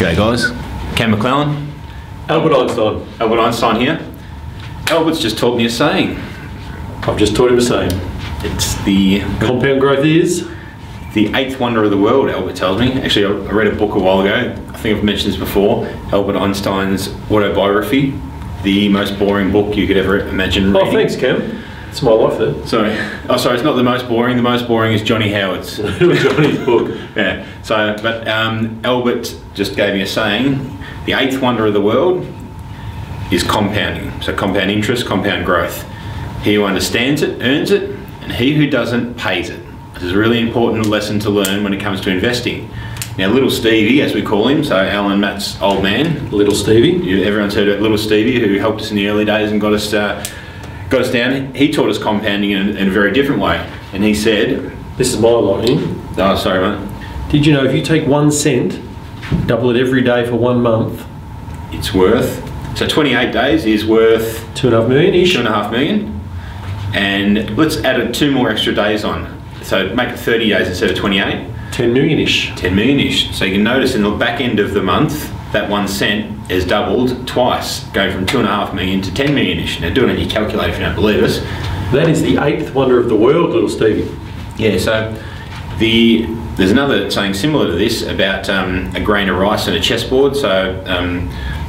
G'day guys, Cam McClellan. Albert Einstein. Albert Einstein here. Albert's just taught me a saying. I've just taught him a saying. It's the compound growth is the eighth wonder of the world, Albert tells me. Actually, I read a book a while ago. I think I've mentioned this before. Albert Einstein's autobiography. The most boring book you could ever imagine reading. Oh, thanks, Cam. It's my life there. Sorry, it's not the most boring. The most boring is Johnny Howard's. Johnny's book. Yeah. So, but Albert just gave me a saying. The eighth wonder of the world is compounding. So compound interest, compound growth. He who understands it earns it, and he who doesn't pays it. This is a really important lesson to learn when it comes to investing. Now, little Stevie, as we call him, so Alan and Matt's old man. Little Stevie. Everyone's heard of little Stevie, who helped us in the early days and got us down. He taught us compounding in a very different way. And he said... This is my line. Oh, sorry, mate. Did you know if you take 1 cent, double it every day for 1 month, it's worth... So 28 days is worth... 2.5 million-ish. 2.5 million. And let's add 2 more extra days on. So make it 30 days instead of 28. 10 million-ish. 10 million-ish. So you can notice in the back end of the month, that 1 cent has doubled twice, going from 2.5 million to 10 million-ish. Now do it on your calculator if you don't believe us. That is the eighth wonder of the world, little Stevie. Yeah, so there's another saying similar to this about a grain of rice and a chessboard. So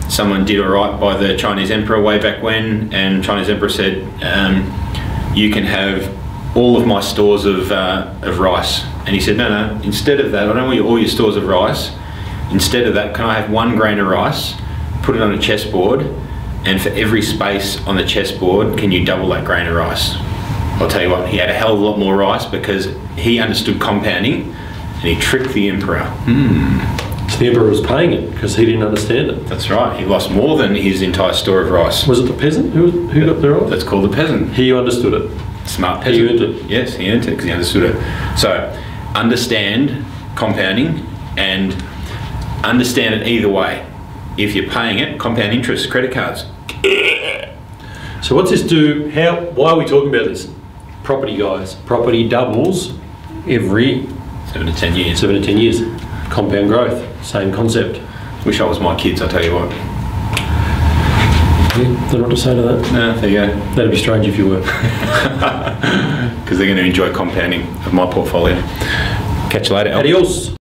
someone did alright by the Chinese emperor way back when, and Chinese emperor said, you can have all of my stores of rice. And he said, no, instead of that, I don't want all your stores of rice. Instead of that, can I have 1 grain of rice, put it on a chessboard, and for every space on the chessboard, can you double that grain of rice? I'll tell you what, he had a hell of a lot more rice because he understood compounding and he tricked the emperor. So the emperor was paying it because he didn't understand it. That's right, he lost more than his entire store of rice. Was it the peasant who got the rice? That's called the peasant. He understood it. Smart peasant. He earned it. Yes, he earned it because he understood it. So, understand compounding and understand it either way. If you're paying it, compound interest, credit cards. So what's this do? Why are we talking about this? Property, guys. Property doubles every 7 to 10 years. 7 to 10 years. Compound growth, same concept. Wish I was my kids, I'll tell you what. Don't know what to say to that. No, there you go. That'd be strange if you were. Because they're going to enjoy compounding of my portfolio. Catch you later. Adios.